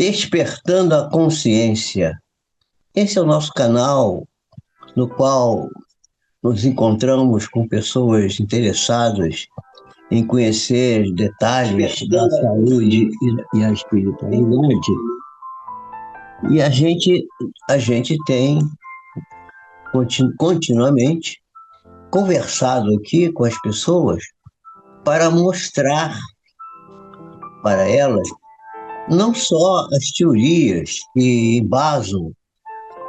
Despertando a Consciência. Esse é o nosso canal no qual nos encontramos com pessoas interessadas em conhecer detalhes da saúde e a espiritualidade. E a gente tem continuamente conversado aqui com as pessoas para mostrar para elas não só as teorias que embasam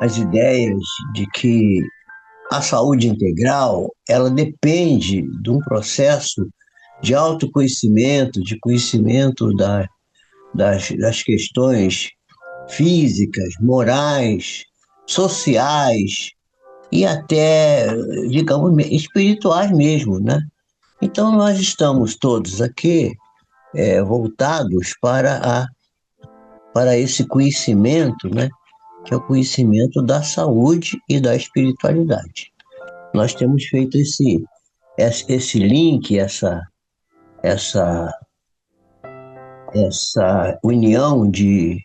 as ideias de que a saúde integral, ela depende de um processo de autoconhecimento, de conhecimento das questões físicas, morais, sociais e até, digamos, espirituais mesmo, né? Então, nós estamos todos aqui voltados para esse conhecimento, né? Que é o conhecimento da saúde e da espiritualidade. Nós temos feito esse link, essa, essa união de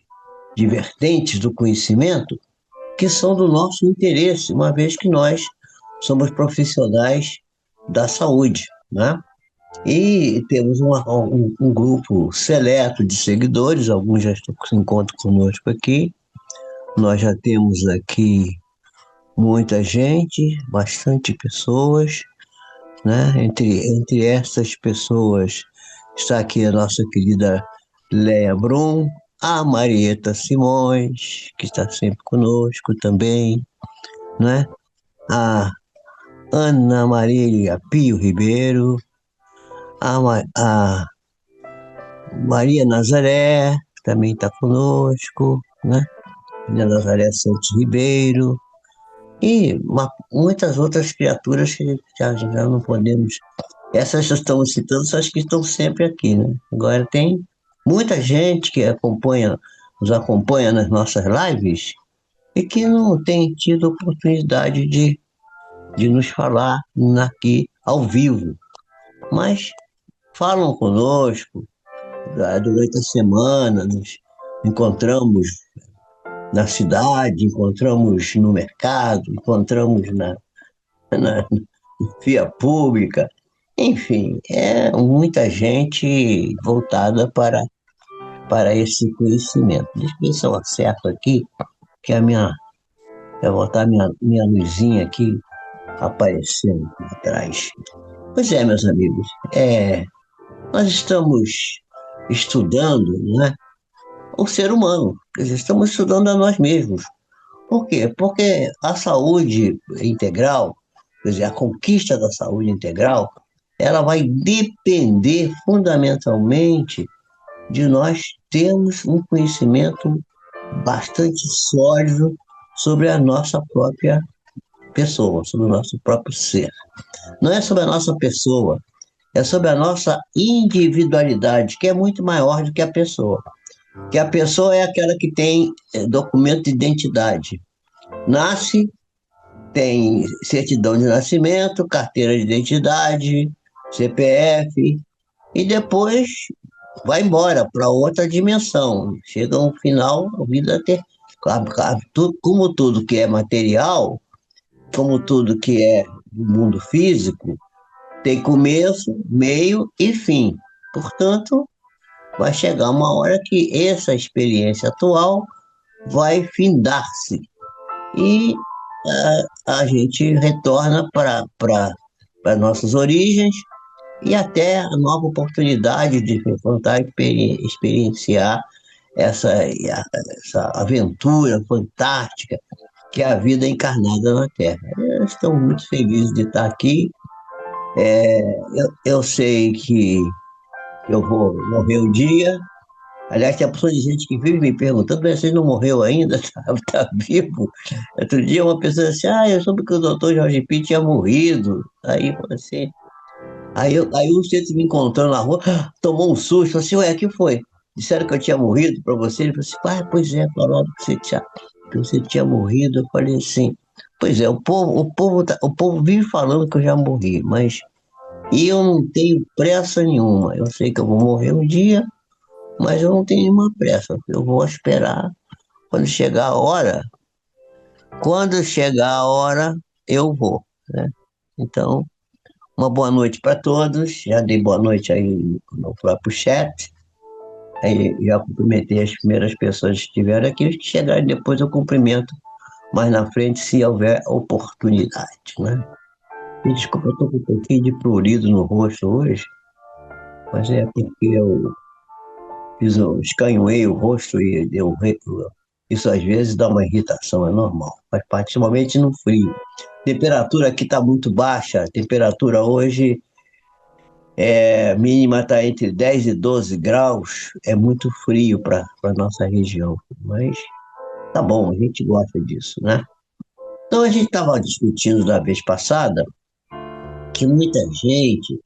vertentes do conhecimento que são do nosso interesse, uma vez que nós somos profissionais da saúde, né? E temos um grupo seleto de seguidores, alguns já se encontram conosco aqui. Nós já temos aqui muita gente, bastante pessoas, né? Entre essas pessoas está aqui a nossa querida Leia Brum, a Marieta Simões, que está sempre conosco também, né? A Ana Marília Pio Ribeiro, a Maria Nazaré, que também está conosco, né? Maria Nazaré Santos Ribeiro, e muitas outras criaturas que já não podemos. Essas que estamos citando são as que estão sempre aqui, né? Agora tem muita gente que nos acompanha nas nossas lives e que não tem tido oportunidade de nos falar aqui ao vivo, mas falam conosco durante a semana, nos encontramos na cidade, encontramos no mercado, encontramos na via pública, enfim, é muita gente voltada para esse conhecimento. Deixa eu ver se eu acerto aqui, que eu vou botar minha luzinha aqui aparecendo aqui atrás. Pois é, meus amigos, nós estamos estudando, né, o ser humano, quer dizer, estamos estudando a nós mesmos. Por quê? Porque a saúde integral, quer dizer, a conquista da saúde integral, ela vai depender fundamentalmente de nós termos um conhecimento bastante sólido sobre a nossa própria pessoa, sobre o nosso próprio ser. Não é sobre a nossa pessoa, é sobre a nossa individualidade, que é muito maior do que a pessoa. Que a pessoa é aquela que tem documento de identidade. Nasce, tem certidão de nascimento, carteira de identidade, CPF, e depois vai embora para outra dimensão. Chega um final, a vida ter. Como tudo que é material, como tudo que é do mundo físico, tem começo, meio e fim. Portanto, vai chegar uma hora que essa experiência atual vai findar-se e a gente retorna para nossas origens e até a nova oportunidade de enfrentar, experienciar essa aventura fantástica que é a vida encarnada na Terra. Estamos muito felizes de estar aqui. Eu sei que eu vou morrer um dia. Aliás, tem a pessoa de gente que vive me perguntando, mas você não morreu ainda? Tá vivo? Outro dia uma pessoa disse, eu soube que o doutor Jorge Pinto tinha morrido. Aí, assim, aí o centro me encontrou na rua, tomou um susto, falou assim, ué, o que foi? Disseram que eu tinha morrido para você? Ele falou assim, pois é, falaram que você tinha morrido. Eu falei assim, pois é, o povo vive falando que eu já morri, mas eu não tenho pressa nenhuma. Eu sei que eu vou morrer um dia, mas eu não tenho nenhuma pressa. Eu vou esperar quando chegar a hora. Quando chegar a hora, eu vou, né? Então, uma boa noite para todos. Já dei boa noite aí no próprio chat. Aí já cumprimentei as primeiras pessoas que estiveram aqui. Os que chegarem depois eu cumprimento mais na frente, se houver oportunidade, né? E desculpa, eu estou com um pouquinho de prurido no rosto hoje, mas é porque eu escanhoei o rosto e isso às vezes dá uma irritação, é normal. Faz parte, principalmente no frio. Temperatura aqui está muito baixa. A temperatura hoje mínima está entre 10 e 12 graus. É muito frio para a nossa região. Mas tá bom, a gente gosta disso, né? Então a gente estava discutindo da vez passada que muita gente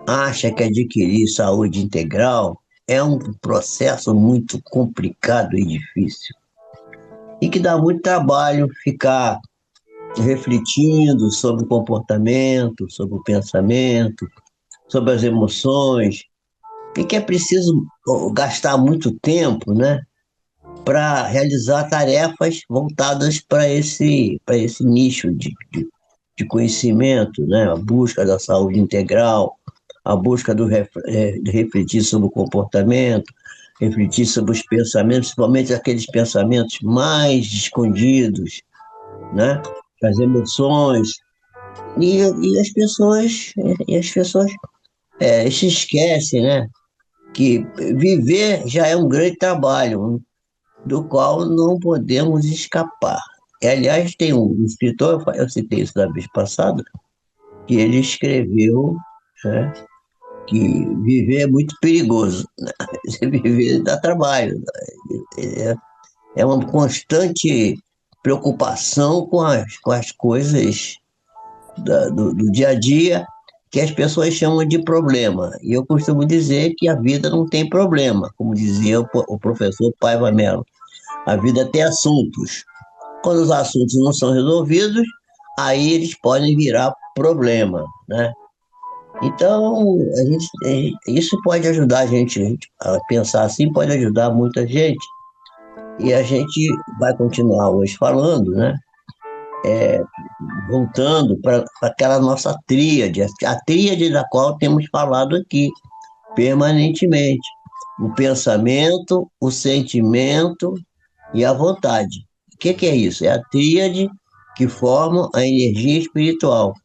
acha que adquirir saúde integral é um processo muito complicado e difícil. E que dá muito trabalho ficar refletindo sobre o comportamento, sobre o pensamento, sobre as emoções, e que é preciso gastar muito tempo, né, para realizar tarefas voltadas para esse nicho de conhecimento, né, a busca da saúde integral, a busca de refletir sobre o comportamento, refletir sobre os pensamentos, principalmente aqueles pensamentos mais escondidos, né, as emoções, e as pessoas se esquecem, né, que viver já é um grande trabalho, do qual não podemos escapar. E, aliás, tem um escritor, eu citei isso da vez passada, que ele escreveu, né, que viver é muito perigoso. Né? Viver dá trabalho. Né? É uma constante preocupação com as coisas do dia a dia que as pessoas chamam de problema. E eu costumo dizer que a vida não tem problema, como dizia o professor Paiva Mello. A vida tem assuntos. Quando os assuntos não são resolvidos, aí eles podem virar problema, né? Então, isso pode ajudar a gente a pensar assim, pode ajudar muita gente. E a gente vai continuar hoje falando, né? Voltando para aquela nossa tríade, a tríade da qual temos falado aqui permanentemente. O pensamento, o sentimento e a vontade. O que é isso? É a tríade que forma a energia espiritual,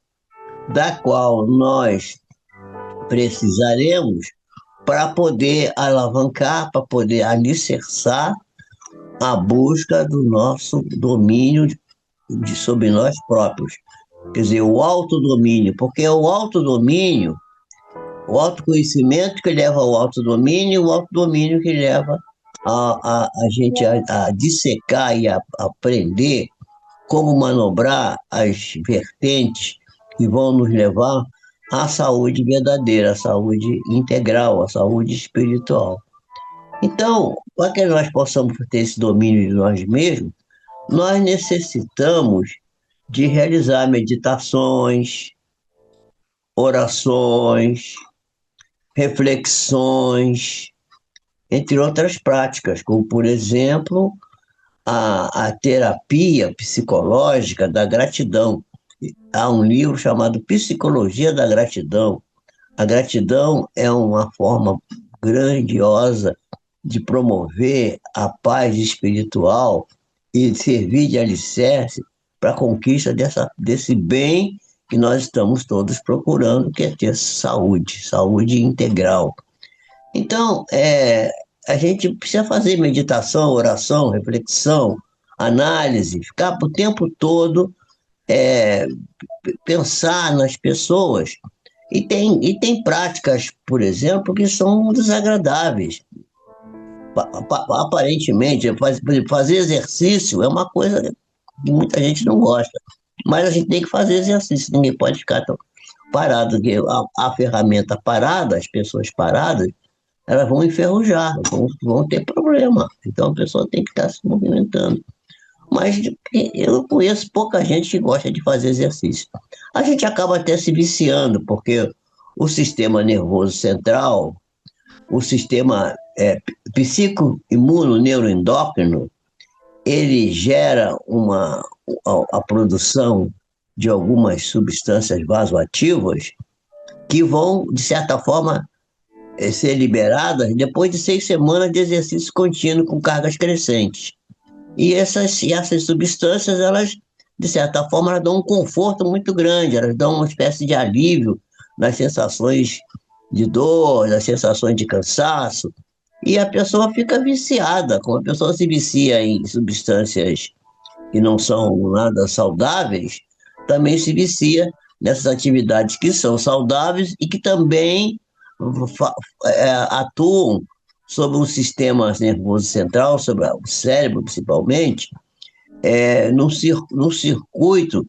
da qual nós precisaremos para poder alavancar, para poder alicerçar a busca do nosso domínio sobre nós próprios. Quer dizer, o autodomínio, porque é o autoconhecimento que leva ao autodomínio, e o autodomínio que leva a gente a dissecar e a aprender como manobrar as vertentes que vão nos levar à saúde verdadeira, à saúde integral, à saúde espiritual. Então, para que nós possamos ter esse domínio de nós mesmos, nós necessitamos de realizar meditações, orações, reflexões, entre outras práticas, como, por exemplo, a terapia psicológica da gratidão. Há um livro chamado Psicologia da Gratidão. A gratidão é uma forma grandiosa de promover a paz espiritual e servir de alicerce para a conquista desse bem que nós estamos todos procurando, que é ter saúde, saúde integral. Então, a gente precisa fazer meditação, oração, reflexão, análise, ficar o tempo todo é, pensar nas pessoas. E tem práticas, por exemplo, que são desagradáveis. Aparentemente, fazer exercício é uma coisa que muita gente não gosta. Mas a gente tem que fazer exercício, ninguém pode ficar tão parado. Porque a ferramenta parada, as pessoas paradas, elas vão enferrujar, vão ter problema. Então a pessoa tem que estar se movimentando. Mas eu conheço pouca gente que gosta de fazer exercício. A gente acaba até se viciando, porque o sistema nervoso central, o sistema psicoimunoneuroendócrino, ele gera a produção de algumas substâncias vasoativas que vão, de certa forma, ser liberadas depois de 6 semanas de exercício contínuo com cargas crescentes. E essas substâncias, elas, de certa forma, elas dão um conforto muito grande, elas dão uma espécie de alívio nas sensações de dor, nas sensações de cansaço, e a pessoa fica viciada. Como a pessoa se vicia em substâncias que não são nada saudáveis, também se vicia nessas atividades que são saudáveis e que também atuam sobre o sistema nervoso central, sobre o cérebro principalmente, num circuito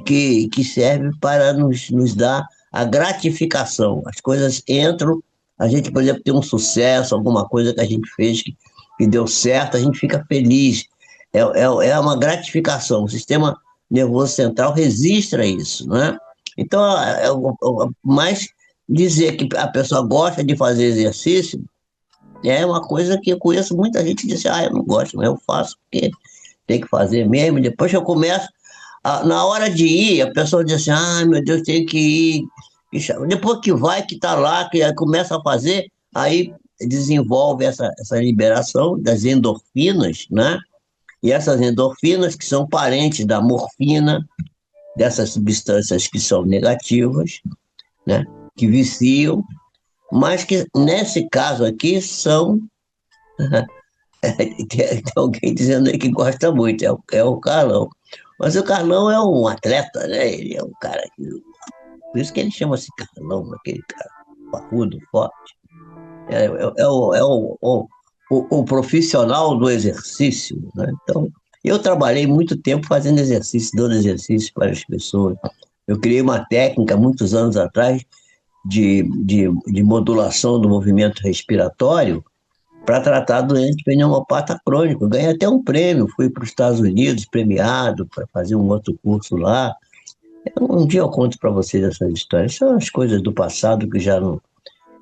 que serve para nos dar a gratificação. As coisas entram, a gente, por exemplo, tem um sucesso, alguma coisa que a gente fez que deu certo, a gente fica feliz. É uma gratificação. O sistema nervoso central registra isso, né? Então, mais dizer que a pessoa gosta de fazer exercício é uma coisa que eu conheço muita gente que diz, eu não gosto, mas eu faço porque tem que fazer mesmo. Depois que eu começo, na hora de ir, a pessoa diz assim, meu Deus, tem que ir. Depois que vai, que está lá, que começa a fazer, aí desenvolve essa liberação das endorfinas, né? E essas endorfinas, que são parentes da morfina, dessas substâncias que são negativas, né? Que viciam, mas que nesse caso aqui são. Tem alguém dizendo aí que gosta muito, é o Carlão. Mas o Carlão é um atleta, né? Ele é um cara que. Por isso que ele chama-se Carlão, aquele cara parrudo, forte. É o profissional do exercício, né? Então, eu trabalhei muito tempo fazendo exercício, dando exercício para as pessoas. Eu criei uma técnica, muitos anos atrás, de modulação do movimento respiratório para tratar doente pneumopata crônico. Ganhei até um prêmio, fui para os Estados Unidos premiado para fazer um outro curso lá. Um dia eu conto para vocês essas histórias. São as coisas do passado que já não.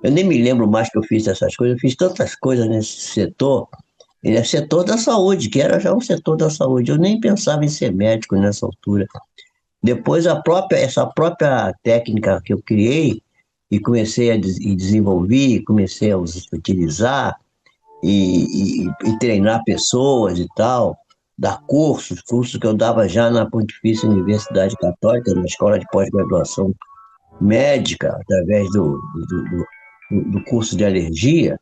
Eu nem me lembro mais que eu fiz essas coisas. Eu fiz tantas coisas nesse setor. Ele é setor da saúde, que era já um setor da saúde. Eu nem pensava em ser médico nessa altura. Depois essa própria técnica que eu criei e comecei e desenvolvi, comecei a utilizar e treinar pessoas e tal, dar cursos que eu dava já na Pontifícia Universidade Católica, na Escola de Pós-Graduação Médica, através do curso de alergia.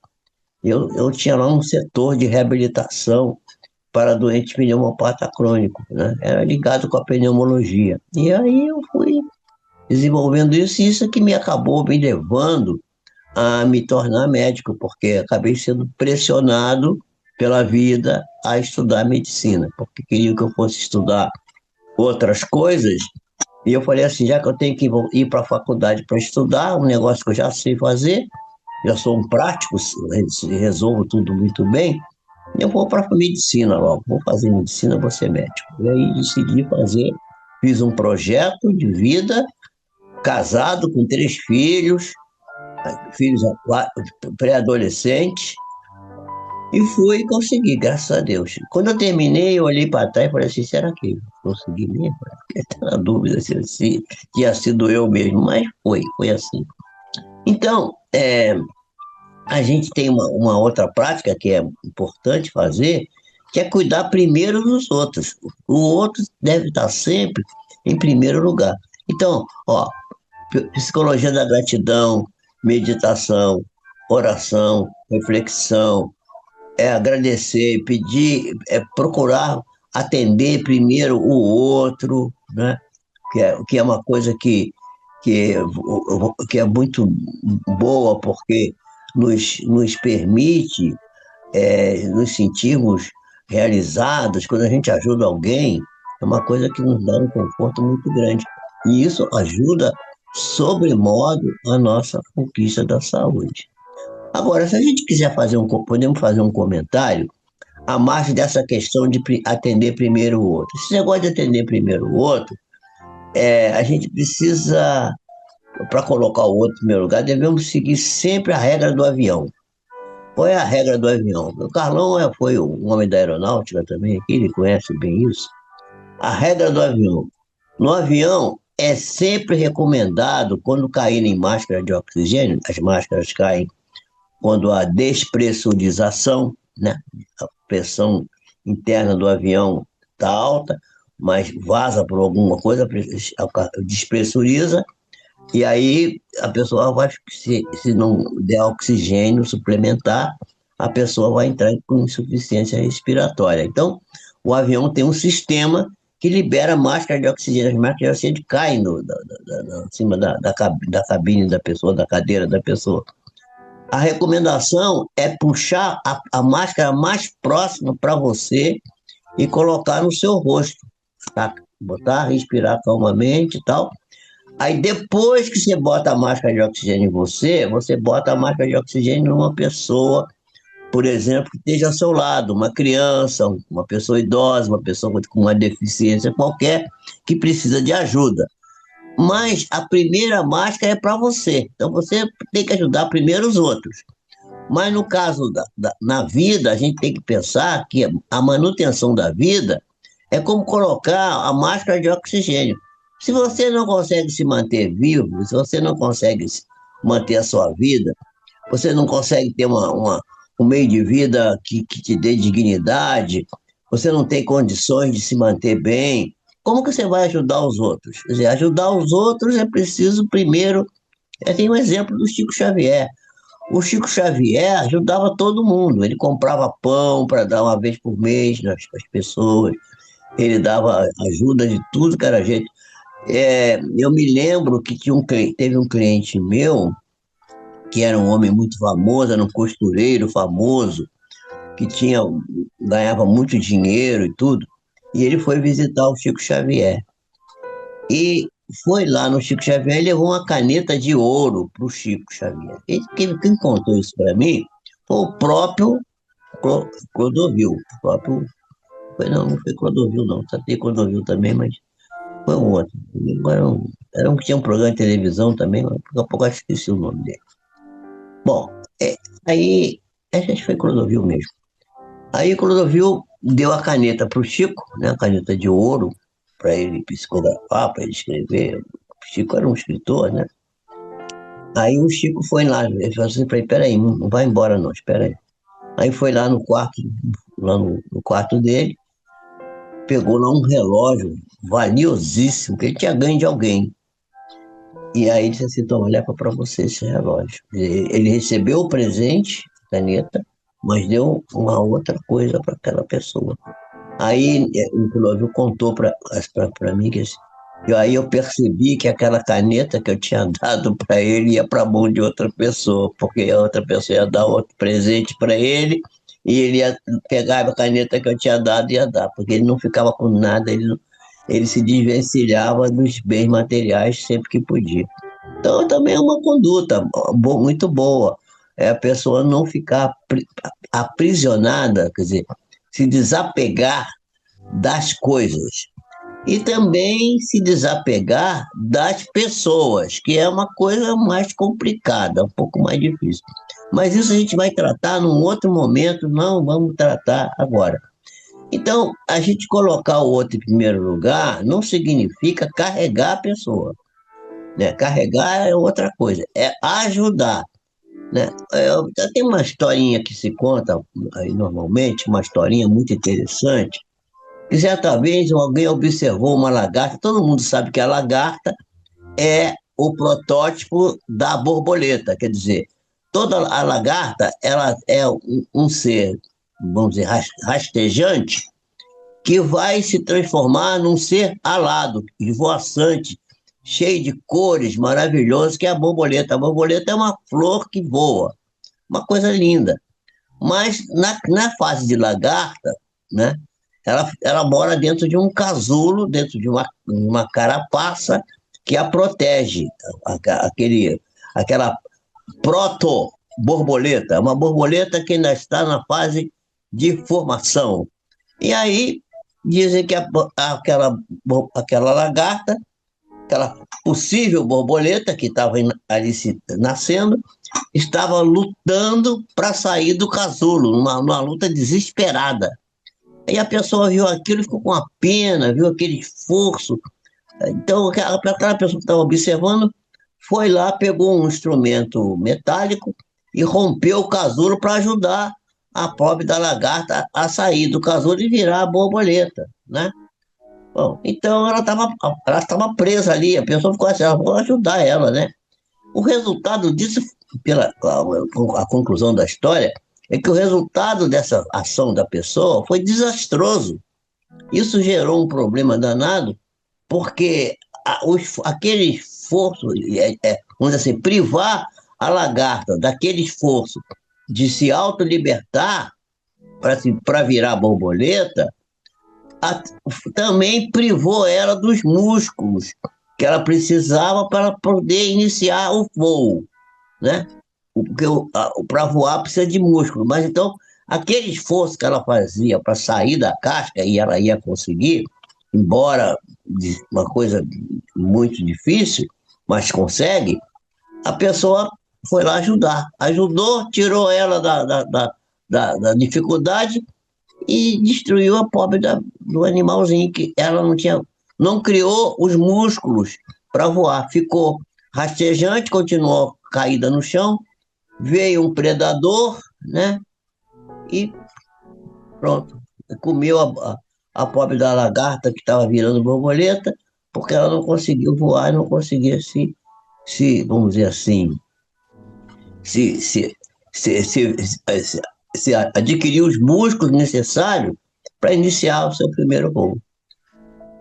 Eu tinha lá um setor de reabilitação para doente pneumopata crônico, né? Era ligado com a pneumologia. E aí eu fui desenvolvendo isso, e isso que me acabou me levando a me tornar médico, porque acabei sendo pressionado pela vida a estudar medicina, porque queriam que eu fosse estudar outras coisas, e eu falei assim, já que eu tenho que ir para a faculdade para estudar, um negócio que eu já sei fazer, já sou um prático, resolvo tudo muito bem, eu vou para a medicina logo, vou fazer medicina, vou ser médico. E aí decidi fazer, fiz um projeto de vida, casado com 3 filhos, filhos pré-adolescentes, e fui e consegui, graças a Deus. Quando eu terminei, eu olhei para trás e falei assim, será que eu consegui mesmo? Fiquei até na dúvida se tinha sido eu mesmo, mas foi assim. Então, a gente tem uma outra prática que é importante fazer, que é cuidar primeiro dos outros. O outro deve estar sempre em primeiro lugar. Então, psicologia da gratidão, meditação, oração, reflexão, agradecer, pedir, procurar atender primeiro o outro, né? Que é uma coisa que é muito boa, porque nos permite nos sentirmos realizados quando a gente ajuda alguém, é uma coisa que nos dá um conforto muito grande. E isso ajuda, sobremodo, a nossa conquista da saúde. Agora, se a gente quiser podemos fazer um comentário à margem dessa questão de atender primeiro o outro. Esse negócio de atender primeiro o outro, a gente precisa, para colocar o outro em primeiro lugar, devemos seguir sempre a regra do avião. Qual é a regra do avião? O Carlão foi um homem da aeronáutica também, aqui, ele conhece bem isso. A regra do avião. No avião, é sempre recomendado, quando caírem máscaras de oxigênio, as máscaras caem quando há despressurização, né? A pressão interna do avião está alta, mas vaza por alguma coisa, despressuriza, e aí a pessoa vai, se não der oxigênio suplementar, a pessoa vai entrar com insuficiência respiratória. Então, o avião tem um sistema que libera máscara de oxigênio. As máscaras de oxigênio caem em cima da cabine da pessoa, da cadeira da pessoa. A recomendação é puxar a máscara mais próxima para você e colocar no seu rosto, tá? Botar, respirar calmamente e tal. Aí depois que você bota a máscara de oxigênio em você, você bota a máscara de oxigênio numa pessoa, por exemplo, que esteja ao seu lado, uma criança, uma pessoa idosa, uma pessoa com uma deficiência qualquer que precisa de ajuda. Mas a primeira máscara é para você. Então você tem que ajudar primeiro os outros. Mas no caso na vida, a gente tem que pensar que a manutenção da vida é como colocar a máscara de oxigênio. Se você não consegue se manter vivo, se você não consegue manter a sua vida, você não consegue ter um meio de vida que te dê dignidade, você não tem condições de se manter bem, como que você vai ajudar os outros? Quer dizer, ajudar os outros é preciso primeiro. Tem um exemplo do Chico Xavier. O Chico Xavier ajudava todo mundo. Ele comprava pão para dar uma vez por mês nas pessoas. Ele dava ajuda de tudo que era jeito. Eu me lembro que teve um cliente meu, que era um homem muito famoso, era um costureiro famoso, que ganhava muito dinheiro e tudo. E ele foi visitar o Chico Xavier. E foi lá no Chico Xavier e levou uma caneta de ouro para o Chico Xavier. Quem contou isso para mim foi o próprio Clodovil. O próprio, não foi Clodovil, não. Tem Clodovil também, mas foi um outro. Era um que tinha um programa de televisão também, mas daqui a pouco eu esqueci o nome dele. Bom, aí, a gente foi Clodovil mesmo. Aí Clodovil deu a caneta para o Chico, né, a caneta de ouro, para ele psicografar, para ele escrever. O Chico era um escritor, né? Aí o Chico foi lá, ele falou assim, peraí, não vai embora não, espera aí. Aí foi lá no quarto, no quarto dele, pegou lá um relógio valiosíssimo, que ele tinha ganho de alguém. E aí disse assim, toma, leva para você esse relógio. Ele recebeu o presente, a caneta, mas deu uma outra coisa para aquela pessoa. Aí o Clóvis contou para mim que aí eu percebi que aquela caneta que eu tinha dado para ele ia para a mão de outra pessoa, porque a outra pessoa ia dar outro presente para ele e ele ia pegar a caneta que eu tinha dado e ia dar, porque ele não ficava com nada, ele se desvencilhava dos bens materiais sempre que podia. Então também é uma conduta muito boa, é a pessoa não ficar aprisionada, quer dizer, se desapegar das coisas. E também se desapegar das pessoas, que é uma coisa mais complicada, um pouco mais difícil. Mas isso a gente vai tratar num outro momento, não vamos tratar agora. Então, a gente colocar o outro em primeiro lugar não significa carregar a pessoa, né? Carregar é outra coisa, é ajudar, né? Tem uma historinha que se conta aí normalmente, uma historinha muito interessante, que certa vez alguém observou uma lagarta. Todo mundo sabe que a lagarta é o protótipo da borboleta, quer dizer, toda a lagarta ela é um ser, vamos dizer, rastejante, que vai se transformar num ser alado, esvoaçante, cheio de cores, maravilhoso, que é a borboleta. A borboleta é uma flor que voa, uma coisa linda. Mas na fase de lagarta, né, ela mora dentro de um casulo, dentro de uma carapaça que a protege, aquela proto-borboleta, uma borboleta que ainda está na fase de formação. E aí dizem que aquela lagarta, aquela possível borboleta, que estava ali nascendo, estava lutando para sair do casulo, numa luta desesperada. Aí a pessoa viu aquilo e ficou com a pena, viu aquele esforço. Então, aquela pessoa que estava observando foi lá, pegou um instrumento metálico e rompeu o casulo para ajudar a pobre da lagarta a sair do casulo e virar a borboleta, né? Bom, então ela estava presa ali, a pessoa ficou assim, vou ajudar ela, né? O resultado disso, a conclusão da história, é que o resultado dessa ação da pessoa foi desastroso. Isso gerou um problema danado, porque aquele esforço, vamos dizer assim, privar a lagarta daquele esforço de se autolibertar para virar borboleta, a- também privou ela dos músculos que ela precisava para poder iniciar o voo, né? Porque para voar precisa de músculo, mas então aquele esforço que ela fazia para sair da casca e ela ia conseguir, embora uma coisa muito difícil, mas consegue, a pessoa foi lá ajudar, ajudou, tirou ela da dificuldade e destruiu a pobre do animalzinho, que ela não tinha, não criou os músculos para voar, ficou rastejante, continuou caída no chão, veio um predador, né? E pronto, comeu a pobre da lagarta que estava virando borboleta, porque ela não conseguiu voar, não conseguia vamos dizer assim, se, se, se adquirir os músculos necessários para iniciar o seu primeiro voo.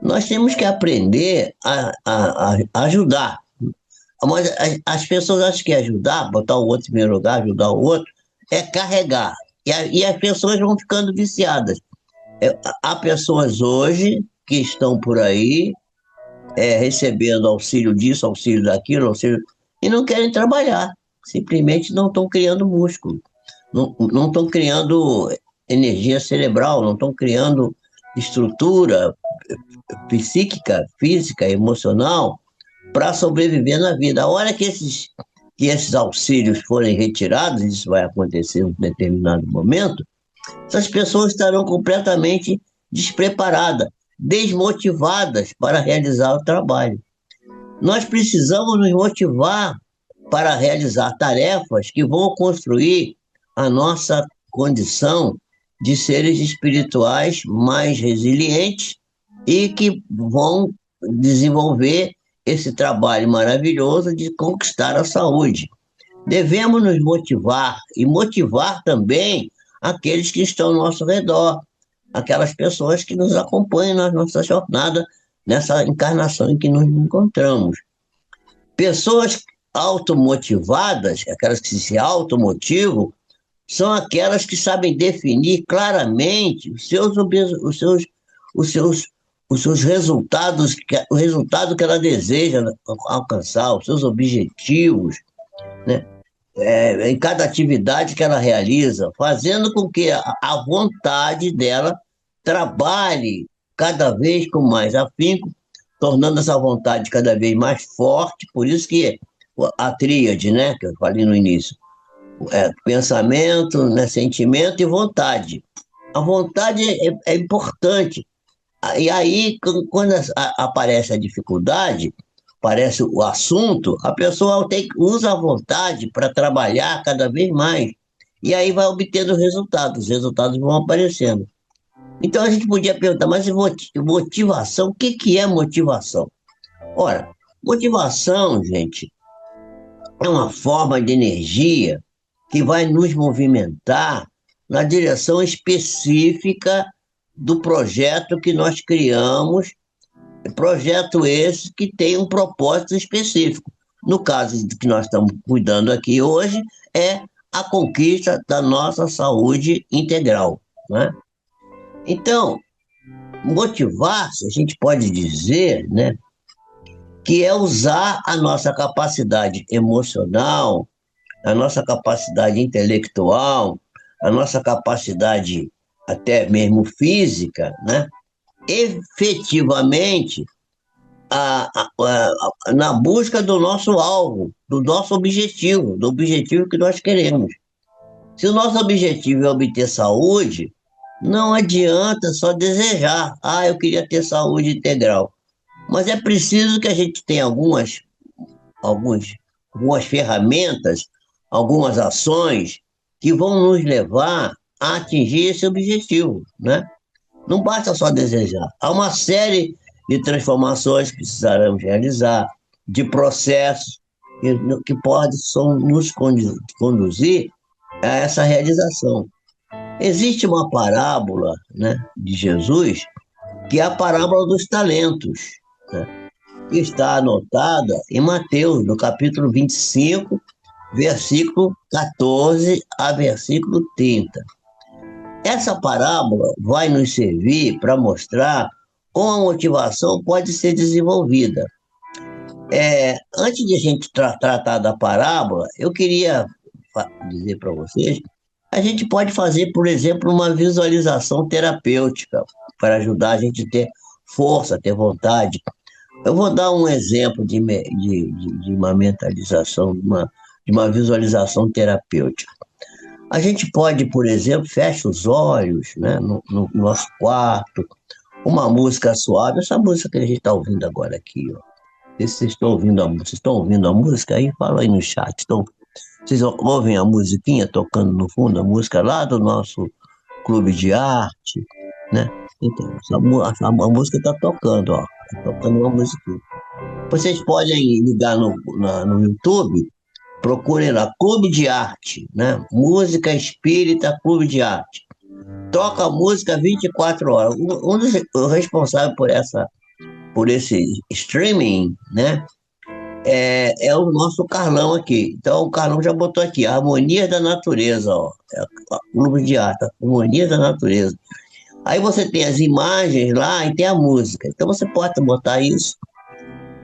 Nós temos que aprender a ajudar. Mas as pessoas acham que ajudar, botar o outro em primeiro lugar, ajudar o outro, é carregar. E as pessoas vão ficando viciadas. Há pessoas hoje que estão por aí recebendo auxílio disso, auxílio daquilo, auxílio, e não querem trabalhar. Simplesmente não estão criando músculo, não estão criando energia cerebral, não estão criando estrutura psíquica, física, emocional para sobreviver na vida. A hora que esses auxílios forem retirados, isso vai acontecer em um determinado momento, essas pessoas estarão completamente despreparadas, desmotivadas para realizar o trabalho. Nós precisamos nos motivar para realizar tarefas que vão construir a nossa condição de seres espirituais mais resilientes e que vão desenvolver esse trabalho maravilhoso de conquistar a saúde. Devemos nos motivar e motivar também aqueles que estão ao nosso redor, aquelas pessoas que nos acompanham na nossa jornada, nessa encarnação em que nos encontramos. Pessoas automotivadas, aquelas que se automotivam, são aquelas que sabem definir claramente os seus, os seus resultados, o resultado que ela deseja alcançar, os seus objetivos, né? Em cada atividade que ela realiza, fazendo com que a vontade dela trabalhe cada vez com mais afinco, tornando essa vontade cada vez mais forte. Por isso que a tríade, né, que eu falei no início, pensamento, né, sentimento e vontade. A vontade é importante. E aí, quando aparece a dificuldade, aparece o assunto, a pessoa usa a vontade para trabalhar cada vez mais. E aí vai obtendo resultados, os resultados vão aparecendo. Então a gente podia perguntar, mas motivação, o que é motivação? Ora, motivação, gente, é uma forma de energia que vai nos movimentar na direção específica do projeto que nós criamos, projeto esse que tem um propósito específico. No caso do que nós estamos cuidando aqui hoje, é a conquista da nossa saúde integral, né? Então, motivar-se, a gente pode dizer, né, que é usar a nossa capacidade emocional, a nossa capacidade intelectual, a nossa capacidade até mesmo física, né, efetivamente na busca do nosso alvo, do nosso objetivo, do objetivo que nós queremos. Se o nosso objetivo é obter saúde, não adianta só desejar. Ah, eu queria ter saúde integral. Mas é preciso que a gente tenha alguns, algumas ferramentas, algumas ações que vão nos levar a atingir esse objetivo, né? Não basta só desejar. Há uma série de transformações que precisaremos realizar, de processos que podem nos conduzir a essa realização. Existe uma parábola, né, de Jesus, que é a parábola dos talentos, né, que está anotada em Mateus, no capítulo 25, versículo 14 a versículo 30. Essa parábola vai nos servir para mostrar como a motivação pode ser desenvolvida. Antes de a gente tratar da parábola, eu queria dizer para vocês, a gente pode fazer, por exemplo, uma visualização terapêutica para ajudar a gente a ter força, ter vontade. Eu vou dar um exemplo de uma mentalização, de uma visualização terapêutica. A gente pode, por exemplo, fecha os olhos, né, no nosso quarto, uma música suave, essa música que a gente está ouvindo agora aqui, ó. Vocês estão ouvindo a música? Vocês estão ouvindo a música aí? Fala aí no chat. Vocês ouvem a musiquinha tocando no fundo, a música lá do nosso clube de arte, né? Então, a música está tocando, ó. Tá tocando uma musiquinha. Vocês podem ligar no YouTube, procurem lá, Clube de Arte, né? Música Espírita Clube de Arte. Toca a música 24 horas. Um dos responsáveis por esse streaming, né? É o nosso Carlão aqui. Então, o Carlão já botou aqui, Harmonia da Natureza, ó. Clube de Arte, Harmonia da Natureza. Aí você tem as imagens lá e tem a música. Então, você pode botar isso.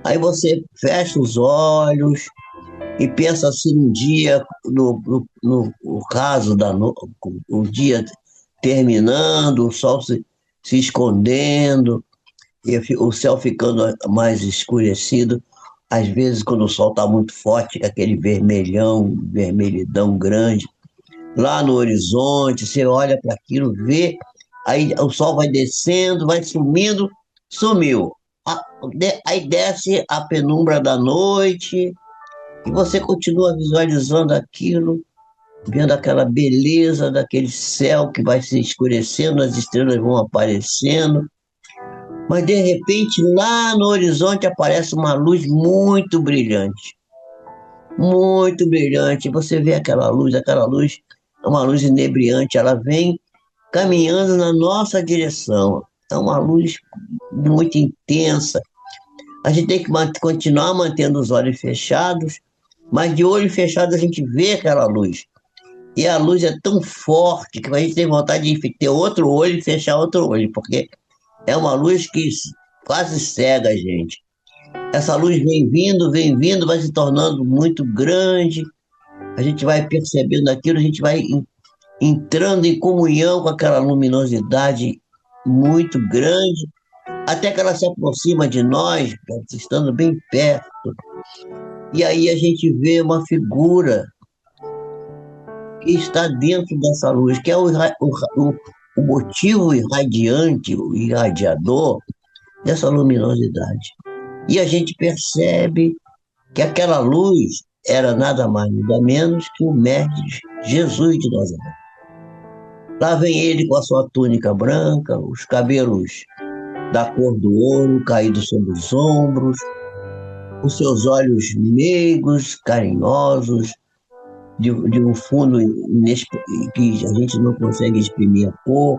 Aí você fecha os olhos e pensa assim um dia, no caso o dia terminando, o sol se escondendo, e o céu ficando mais escurecido. Às vezes, quando o sol está muito forte, fica aquele vermelhidão grande. Lá no horizonte, você olha para aquilo, vê, aí o sol vai descendo, vai sumindo, sumiu. Aí desce a penumbra da noite, e você continua visualizando aquilo, vendo aquela beleza daquele céu que vai se escurecendo, as estrelas vão aparecendo. Mas de repente, lá no horizonte aparece uma luz muito brilhante. Muito brilhante. Você vê aquela luz é uma luz inebriante, ela vem caminhando na nossa direção. É uma luz muito intensa. A gente tem que continuar mantendo os olhos fechados, mas de olho fechado a gente vê aquela luz. E a luz é tão forte que a gente tem vontade de ter outro olho e fechar outro olho, porque é uma luz que quase cega a gente. Essa luz vem vindo, vai se tornando muito grande. A gente vai percebendo aquilo, a gente vai entrando em comunhão com aquela luminosidade muito grande, até que ela se aproxima de nós, estando bem perto. E aí a gente vê uma figura que está dentro dessa luz, que é o motivo irradiante, o irradiador dessa luminosidade. E a gente percebe que aquela luz era nada mais, nada menos que o Mestre Jesus de Nazaré. Lá vem ele com a sua túnica branca, os cabelos da cor do ouro caídos sobre os ombros, os seus olhos meigos, carinhosos, de um fundo que a gente não consegue exprimir a cor.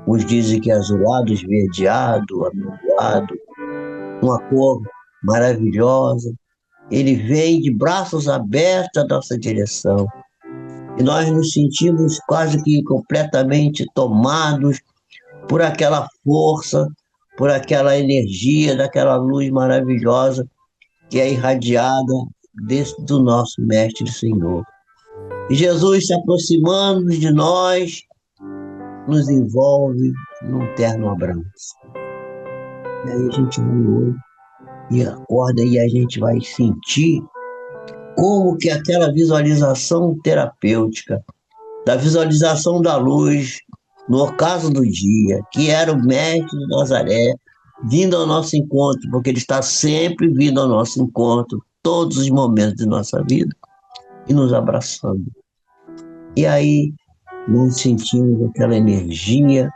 Uns dizem que é azulado, esverdeado, amendoado, uma cor maravilhosa. Ele vem de braços abertos à nossa direção. E nós nos sentimos quase que completamente tomados por aquela força, por aquela energia, daquela luz maravilhosa que é irradiada do nosso Mestre Senhor. E Jesus se aproximando de nós, nos envolve num terno abraço. E aí a gente vai no olho e acorda e a gente vai sentir como que aquela visualização terapêutica, da visualização da luz, no ocaso do dia, que era o mestre de Nazaré, vindo ao nosso encontro, porque ele está sempre vindo ao nosso encontro, todos os momentos de nossa vida, e nos abraçando. E aí nós sentimos aquela energia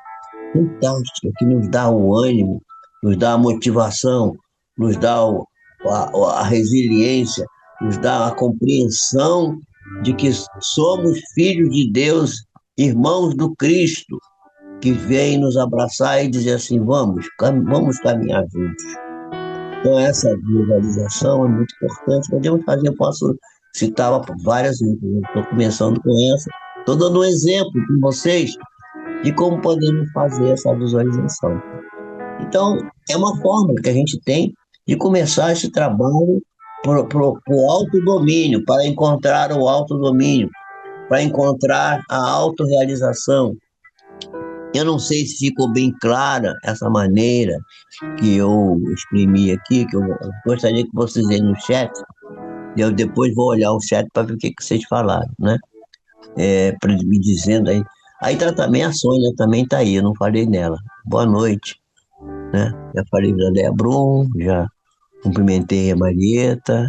fantástica que nos dá o ânimo, nos dá a motivação, nos dá a resiliência, nos dá a compreensão de que somos filhos de Deus, irmãos do Cristo, que vem nos abraçar e dizer assim: vamos caminhar juntos. Então, essa visualização é muito importante. Podemos fazer, eu posso citar várias outras, estou começando com essa, estou dando um exemplo para vocês de como podemos fazer essa visualização. Então, é uma forma que a gente tem de começar esse trabalho para o autodomínio, para encontrar o autodomínio, para encontrar a autorrealização. Eu não sei se ficou bem clara essa maneira que eu exprimi aqui, que eu gostaria que vocês veem no chat, e eu depois vou olhar o chat para ver o que vocês falaram, né? Para me dizendo aí. Aí tá também a Sônia, também está aí, eu não falei nela. Boa noite, né? Já falei da Léa Brum, já cumprimentei a Marieta,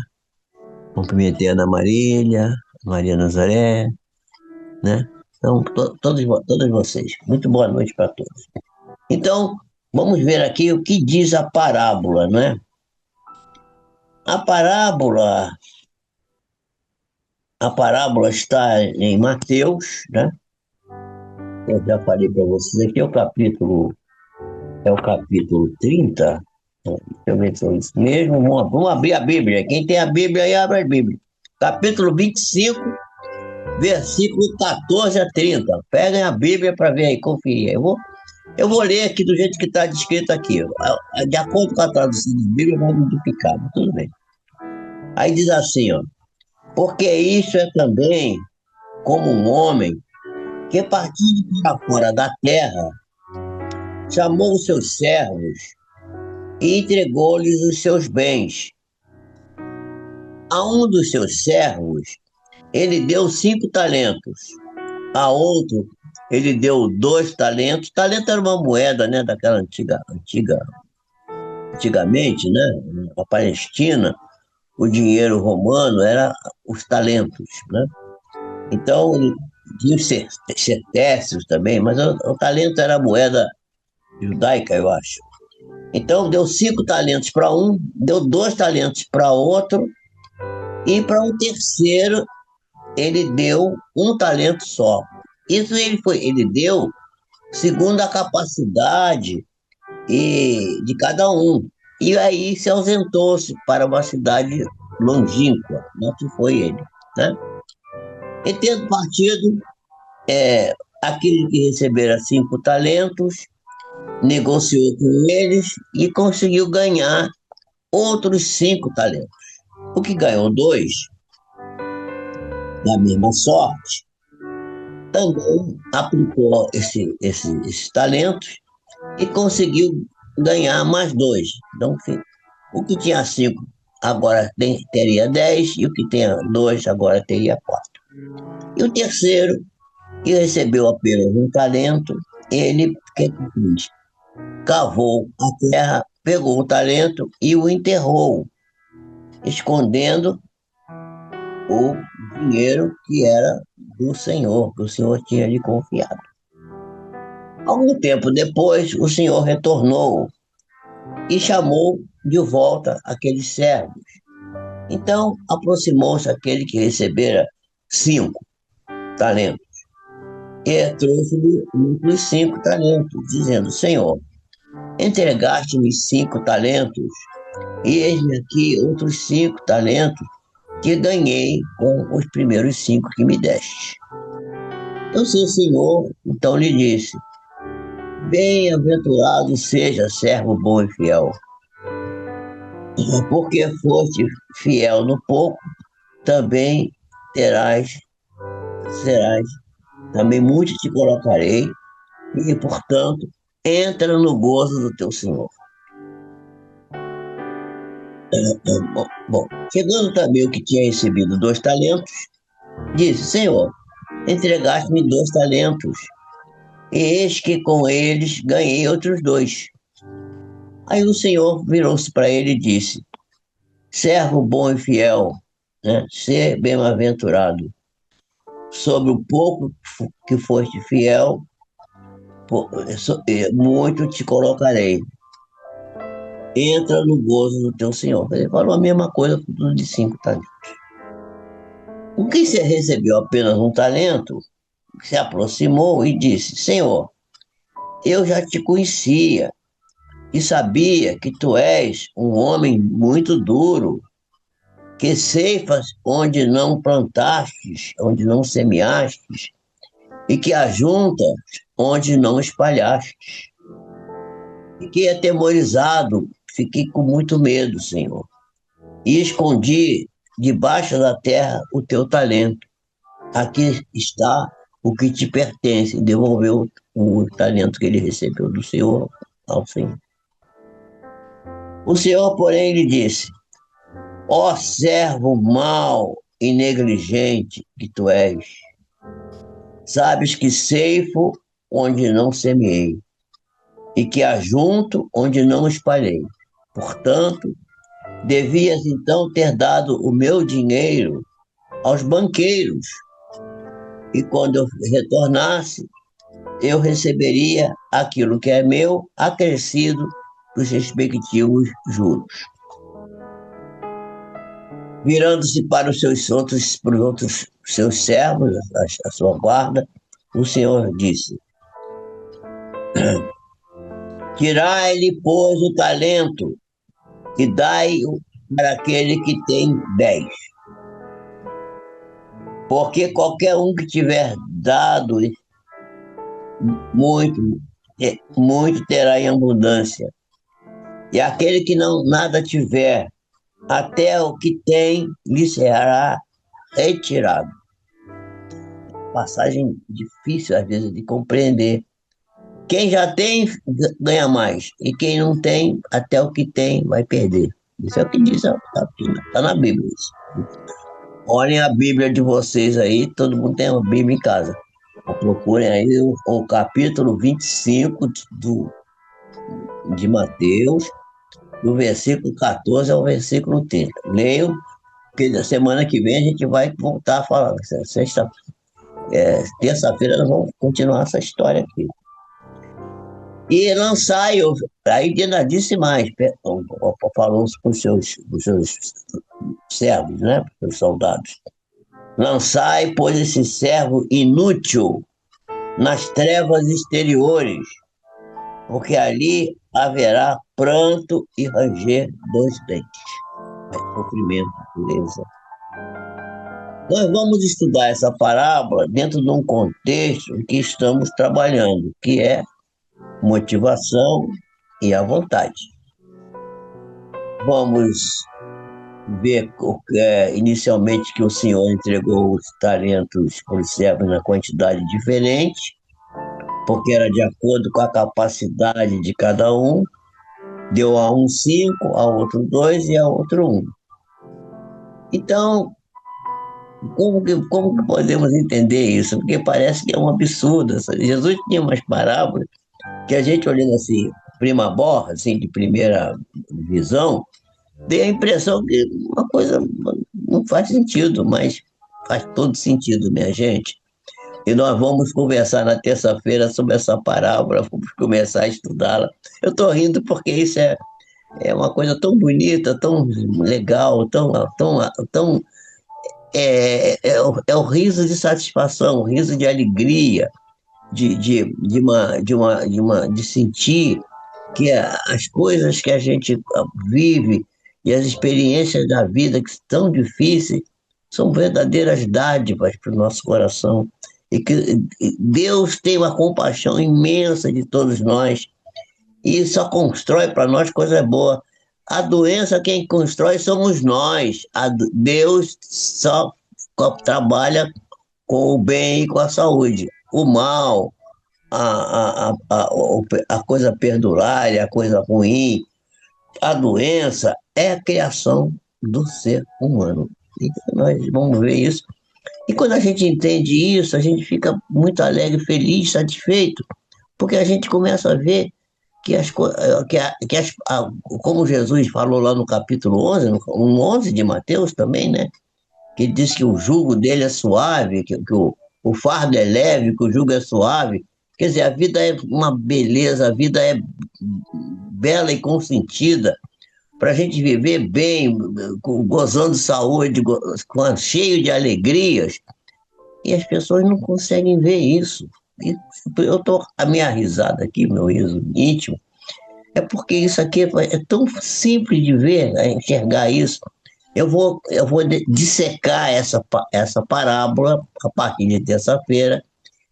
cumprimentei a Ana Marília, Maria Nazaré, né? Então, todos vocês, muito boa noite para todos. Então, vamos ver aqui o que diz a parábola, né? A parábola, a parábola está em Mateus, né? Eu já falei para vocês aqui, é o capítulo 30. Deixa eu ver se é isso mesmo. Vamos abrir a Bíblia. Quem tem a Bíblia aí, abre a Bíblia. Capítulo 25, versículo 14 a 30. Peguem a Bíblia para ver aí, conferir. Eu vou ler aqui do jeito que está descrito aqui. De acordo com a tradução da Bíblia, vai modificar, mas tudo bem. Aí diz assim, ó. Porque isso é também como um homem que, partindo para fora da terra, chamou os seus servos e entregou-lhes os seus bens. A um dos seus servos, ele deu 5 talentos. A outro, ele deu 2 talentos. Talento era uma moeda, né, daquela antigamente, né, na Palestina, o dinheiro romano era os talentos, né? Então, ele tinha os sestercios também, mas o talento era a moeda judaica, eu acho. Então, deu 5 talentos para um, deu 2 talentos para outro, e para um terceiro, ele deu 1 talento só. Isso ele deu segundo a capacidade de cada um. E aí se ausentou-se para uma cidade longínqua, né, que foi ele. Né? E tendo partido, aquele que recebera 5 talentos, negociou com eles e conseguiu ganhar outros 5 talentos. O que ganhou 2, da mesma sorte, também aplicou esses talentos e conseguiu ganhar mais 2. Então, o que tinha 5 agora teria 10, e o que tinha 2 agora teria 4. E o terceiro, que recebeu apenas 1 talento, ele, o que fez? Cavou a terra, pegou o talento e o enterrou, escondendo o dinheiro que era do Senhor, que o Senhor tinha lhe confiado. Algum tempo depois, o Senhor retornou e chamou de volta aqueles servos. Então, aproximou-se aquele que recebera 5 talentos e trouxe-lhe outros 5 talentos, dizendo: Senhor, entregaste-me 5 talentos, e eis-me aqui outros 5 talentos que ganhei com os primeiros 5 que me deste. Então, seu senhor, então lhe disse: Bem-aventurado seja, servo bom e fiel, porque foste fiel no pouco, também serás, também muito te colocarei, e, portanto, entra no gozo do teu Senhor. Bom, chegando também o que tinha recebido 2 talentos, disse: Senhor, entregaste-me 2 talentos, e eis que com eles ganhei outros 2. Aí o Senhor virou-se para ele e disse: Servo bom e fiel, né? Ser bem-aventurado. Sobre o pouco que foste fiel, muito te colocarei. Entra no gozo do teu Senhor. Ele falou a mesma coisa com tudo de 5 talentos. O que você recebeu apenas 1 talento, se aproximou e disse: Senhor, eu já te conhecia e sabia que tu és um homem muito duro, que ceifas onde não plantastes, onde não semeastes, e que ajuntas onde não espalhaste. Fiquei atemorizado, fiquei com muito medo, Senhor, e escondi debaixo da terra o teu talento. Aqui está o que te pertence. Devolveu o talento que ele recebeu do Senhor ao Senhor. O Senhor, porém, lhe disse: Ó servo mau e negligente que tu és, sabes que ceifo onde não semeei, e que ajunto onde não espalhei. Portanto, devias então ter dado o meu dinheiro aos banqueiros, e quando eu retornasse, eu receberia aquilo que é meu, acrescido dos respectivos juros. Virando-se para os outros seus servos, a sua guarda, o Senhor disse: Tirai-lhe, pois, o talento e dai-o para aquele que tem 10. Porque qualquer um que tiver dado muito, muito terá em abundância. E aquele que não nada tiver, até o que tem lhe será retirado. Passagem difícil, às vezes, de compreender. Quem já tem, ganha mais. E quem não tem, até o que tem, vai perder. Isso é o que diz, tá na Bíblia isso. Olhem a Bíblia de vocês aí, todo mundo tem uma Bíblia em casa. Procurem aí o capítulo 25 de Mateus, do versículo 14 ao versículo 30. Leiam, porque na semana que vem a gente vai voltar a falar. Terça-feira nós vamos continuar essa história aqui. E lançai, aí ainda disse mais, falou para os seus servos, né? Para os soldados. Lançai, pois, esse servo inútil nas trevas exteriores, porque ali haverá pranto e ranger dos dentes. Sofrimento, beleza. Nós vamos estudar essa parábola dentro de um contexto em que estamos trabalhando, que é motivação e a vontade. Vamos ver inicialmente que o Senhor entregou os talentos para os servos na quantidade diferente, porque era de acordo com a capacidade de cada um. Deu a um 5, a outro 2 e a outro 1. Então, como que podemos entender isso? Porque parece que é um absurdo. Jesus tinha umas parábolas que a gente olhando assim, prima borra, assim, de primeira visão, dei a impressão que uma coisa não faz sentido, mas faz todo sentido, minha gente. E nós vamos conversar na terça-feira sobre essa parábola, vamos começar a estudá-la. Eu estou rindo porque isso é uma coisa tão bonita, tão legal, tão é o riso de satisfação, o riso de alegria, de sentir que as coisas que a gente vive e as experiências da vida que são difíceis são verdadeiras dádivas para o nosso coração. E que Deus tem uma compaixão imensa de todos nós e só constrói para nós coisa boa. A doença quem constrói somos nós. Deus só trabalha com o bem e com a saúde. O mal, a coisa perdurária, a coisa ruim, a doença, é a criação do ser humano. E nós vamos ver isso. E quando a gente entende isso, a gente fica muito alegre, feliz, satisfeito, porque a gente começa a ver que como Jesus falou lá no capítulo 11, no 11 de Mateus também, né? Que ele diz que o jugo dele é suave, que o fardo é leve, que o jugo é suave. Quer dizer, a vida é uma beleza, a vida é bela e consentida para a gente viver bem, gozando de saúde, cheio de alegrias. E as pessoas não conseguem ver isso. E a minha risada aqui, meu riso íntimo, é porque isso aqui é tão simples de ver, né, enxergar isso. Eu vou dissecar essa parábola a partir de terça-feira.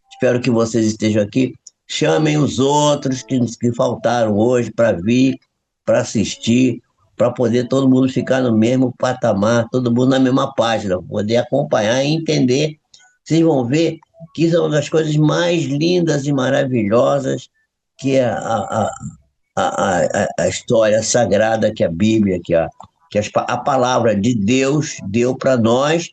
Espero que vocês estejam aqui. Chamem os outros que faltaram hoje para vir, para assistir, para poder todo mundo ficar no mesmo patamar, todo mundo na mesma página, poder acompanhar e entender. Vocês vão ver que isso é uma das coisas mais lindas e maravilhosas que é a história sagrada que a Bíblia, a palavra de Deus deu para nós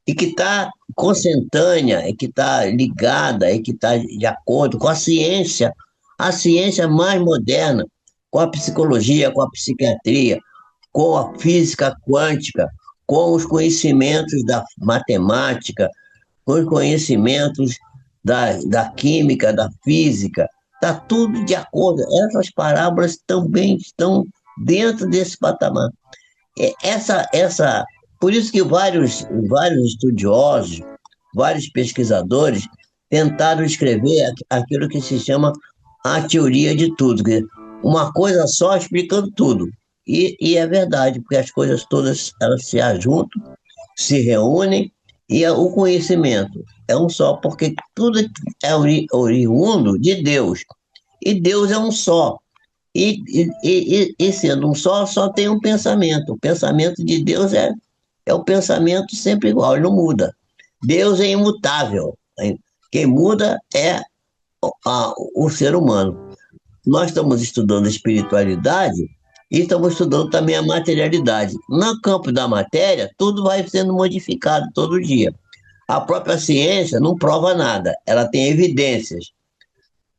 e que está consentânea, e que está ligada, e que está de acordo com a ciência mais moderna, com a psicologia, com a psiquiatria, com a física quântica, com os conhecimentos da matemática, com os conhecimentos da química, da física, está tudo de acordo. Essas parábolas também estão dentro desse patamar. Por isso que vários estudiosos, vários pesquisadores tentaram escrever aquilo que se chama a teoria de tudo, quer dizer, uma coisa só explicando tudo. E é verdade, porque as coisas todas elas se ajuntam, se reúnem e o conhecimento é um só, porque tudo é oriundo de Deus. E Deus é um só. E sendo um só tem um pensamento. O pensamento de Deus é o pensamento sempre igual, ele não muda. Deus é imutável. Quem muda é o ser humano. Nós estamos estudando a espiritualidade e estamos estudando também a materialidade. No campo da matéria, tudo vai sendo modificado todo dia. A própria ciência não prova nada, ela tem evidências.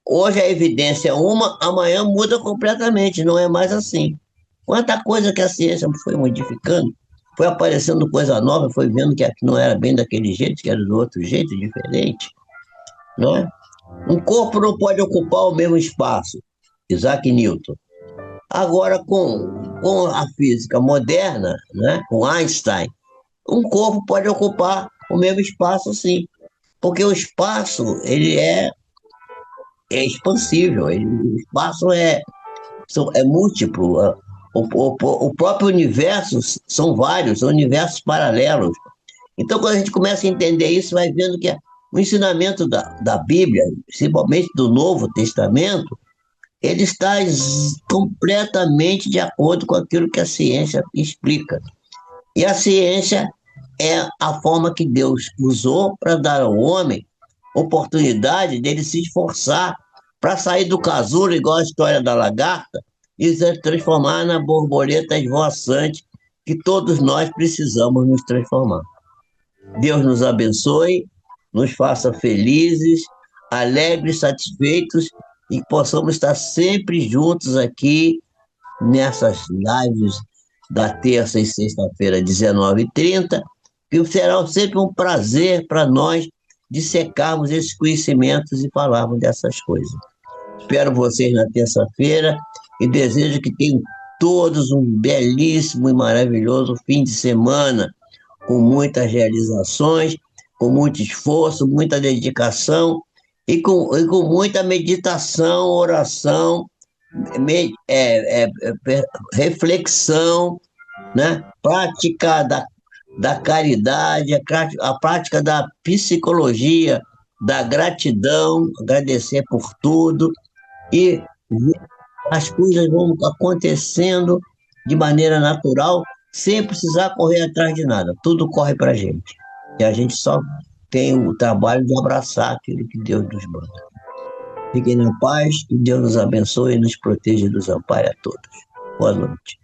Hoje a evidência é uma, amanhã muda completamente, não é mais assim. Quanta coisa que a ciência foi modificando, foi aparecendo coisa nova, foi vendo que não era bem daquele jeito, que era do outro jeito, diferente, não é? Um corpo não pode ocupar o mesmo espaço, Isaac Newton. Agora, com a física moderna, né, com Einstein, um corpo pode ocupar o mesmo espaço, sim, porque o espaço ele é expansível, o espaço é múltiplo. O próprio universo são vários, são universos paralelos. Então, quando a gente começa a entender isso, vai vendo que o ensinamento da Bíblia, principalmente do Novo Testamento, ele está completamente de acordo com aquilo que a ciência explica. E a ciência é a forma que Deus usou para dar ao homem oportunidade dele se esforçar para sair do casulo, igual a história da lagarta, e se transformar na borboleta esvoaçante que todos nós precisamos nos transformar. Deus nos abençoe, nos faça felizes, alegres, satisfeitos e que possamos estar sempre juntos aqui nessas lives da terça e sexta-feira, 19h30, que será sempre um prazer para nós dissecarmos esses conhecimentos e falarmos dessas coisas. Espero vocês na terça-feira e desejo que tenham todos um belíssimo e maravilhoso fim de semana, com muitas realizações, com muito esforço, muita dedicação e com muita meditação, oração, reflexão, né? Prática da caridade, a prática da psicologia, da gratidão, agradecer por tudo e as coisas vão acontecendo de maneira natural, sem precisar correr atrás de nada. Tudo corre para a gente. E a gente só tem o trabalho de abraçar aquilo que Deus nos manda. Fiquem na paz, que Deus nos abençoe e nos proteja e nos ampare a todos. Boa noite.